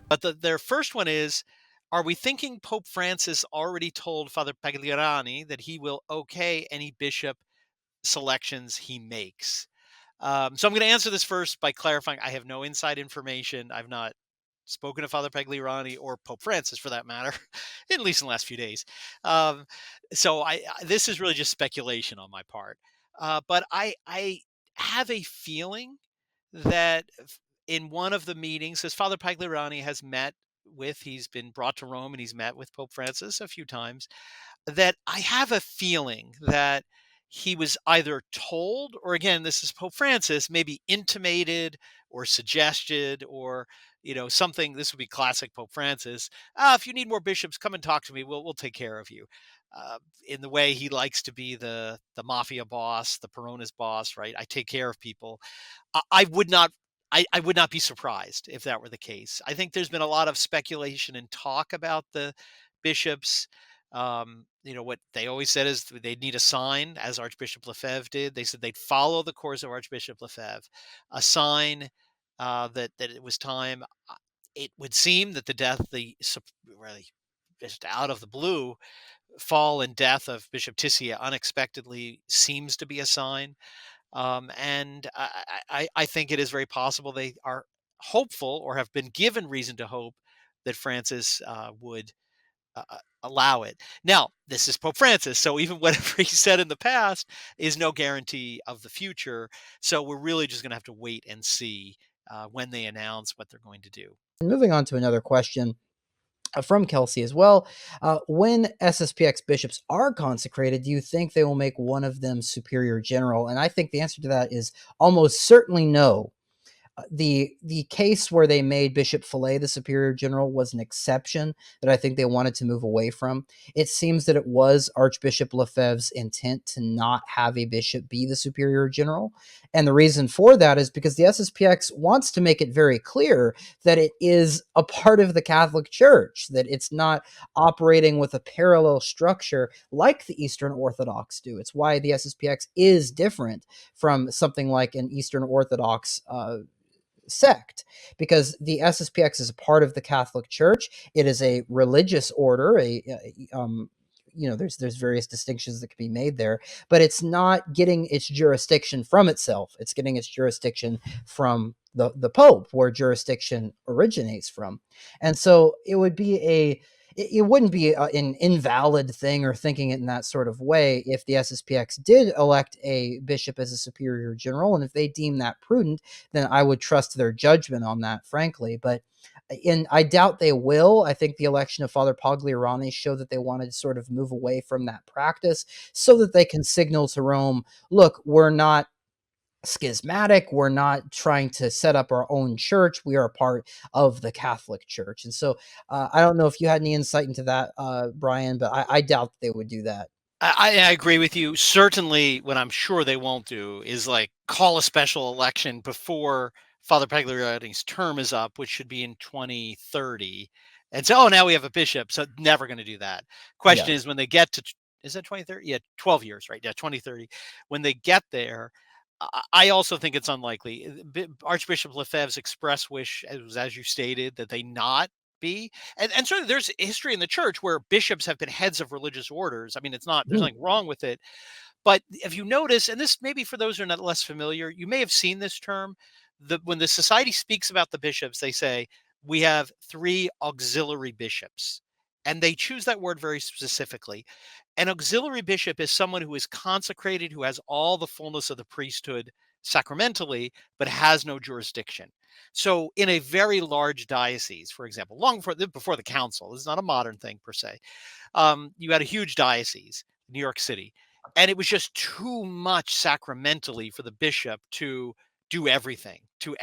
But their first one is, are we thinking Pope Francis already told Father Pagliarani that he will okay any bishop selections he makes? So I'm going to answer this first by clarifying I have no inside information. I've not spoken to Father Pagliarani or Pope Francis for that matter, at least in the last few days. Um, so this is really just speculation on my part. But I have a feeling that in one of the meetings, as Father Pagliarani has met with, he's been brought to Rome and he's met with Pope Francis a few times, that I have a feeling that he was either told, or again, this is Pope Francis, maybe intimated or suggested, or something. This would be classic Pope Francis. If you need more bishops, come and talk to me. We'll take care of you. In the way he likes to be the mafia boss, the Peronist boss, right? I take care of people. I would not. I would not be surprised if that were the case. I think there's been a lot of speculation and talk about the bishops. What they always said is they'd need a sign, as Archbishop Lefebvre did. They said they'd follow the course of Archbishop Lefebvre, a sign that it was time. It would seem that the death, really just out of the blue, fall and death of Bishop Tissia unexpectedly seems to be a sign. And I think it is very possible they are hopeful or have been given reason to hope that Francis would allow it. Now, this is Pope Francis, so even whatever he said in the past is no guarantee of the future. So we're really just going to have to wait and see when they announce what they're going to do. Moving on to another question from Kelsey as well. When SSPX bishops are consecrated, do you think they will make one of them superior general? And I think the answer to that is almost certainly no. The case where they made Bishop Fillet the superior general was an exception that I think they wanted to move away from. It seems that it was Archbishop Lefebvre's intent to not have a bishop be the superior general. And the reason for that is because the SSPX wants to make it very clear that it is a part of the Catholic Church, that it's not operating with a parallel structure like the Eastern Orthodox do. It's why the SSPX is different from something like an Eastern Orthodox sect, because the SSPX is a part of the Catholic Church. It is a religious order. There's various distinctions that can be made there, but it's not getting its jurisdiction from itself. It's getting its jurisdiction from the Pope, where jurisdiction originates from. And so it wouldn't be an invalid thing or thinking it in that sort of way if the SSPX did elect a bishop as a superior general. And if they deem that prudent, then I would trust their judgment on that, frankly. But I doubt they will. I think the election of Father Pagliarani showed that they wanted to sort of move away from that practice so that they can signal to Rome, look, we're not schismatic. We're not trying to set up our own church. We are a part of the Catholic Church. And so I don't know if you had any insight into that, Brian, but I doubt they would do that. I agree with you. Certainly, what I'm sure they won't do is like call a special election before Father Pagliarini's term is up, which should be in 2030, and say, "Oh, now we have a bishop." So never going to do that. Question Yes. is when they get to, is that 2030? Yeah, 12 years, right? Yeah, 2030. When they get there, I also think it's unlikely. Archbishop Lefebvre's express wish, as you stated, that they not be, and certainly there's history in the church where bishops have been heads of religious orders. I mean, it's not, there's Mhm. nothing wrong with it, but if you notice, and this maybe for those who are not less familiar, you may have seen this term. When the society speaks about the bishops, they say we have three auxiliary bishops, and they choose that word very specifically. An auxiliary bishop is someone who is consecrated, who has all the fullness of the priesthood sacramentally, but has no jurisdiction. So, in a very large diocese, for example, long before the council, this is not a modern thing per se. You had a huge diocese, New York City, and it was just too much sacramentally for the bishop to do everything, to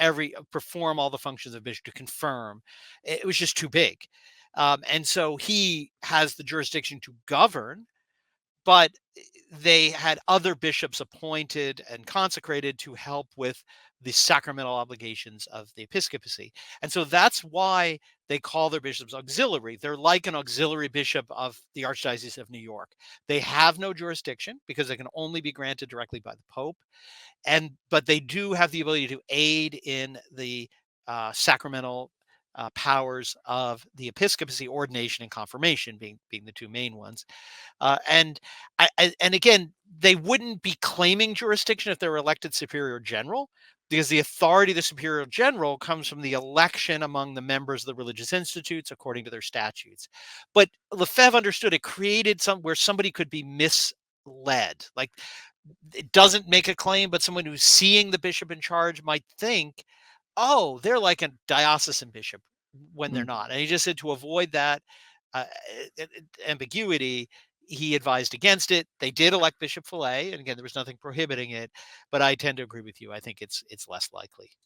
perform all the functions of bishop, to confirm. It was just too big, and so he has the jurisdiction to govern, but they had other bishops appointed and consecrated to help with the sacramental obligations of the episcopacy. And so that's why they call their bishops auxiliary. They're like an auxiliary bishop of the Archdiocese of New York. They have no jurisdiction because they can only be granted directly by the Pope. But they do have the ability to aid in the sacramental powers of the episcopacy, ordination and confirmation being the two main ones. And again, they wouldn't be claiming jurisdiction if they were elected superior general, because the authority of the superior general comes from the election among the members of the religious institutes according to their statutes. But Lefebvre understood it created some where somebody could be misled. Like, it doesn't make a claim, but someone who's seeing the bishop in charge might think, oh, they're like a diocesan bishop when they're Mm. not. And he just said to avoid that uh, ambiguity, he advised against it. They did elect Bishop Fillet, and again, there was nothing prohibiting it. But I tend to agree with you. I think it's less likely.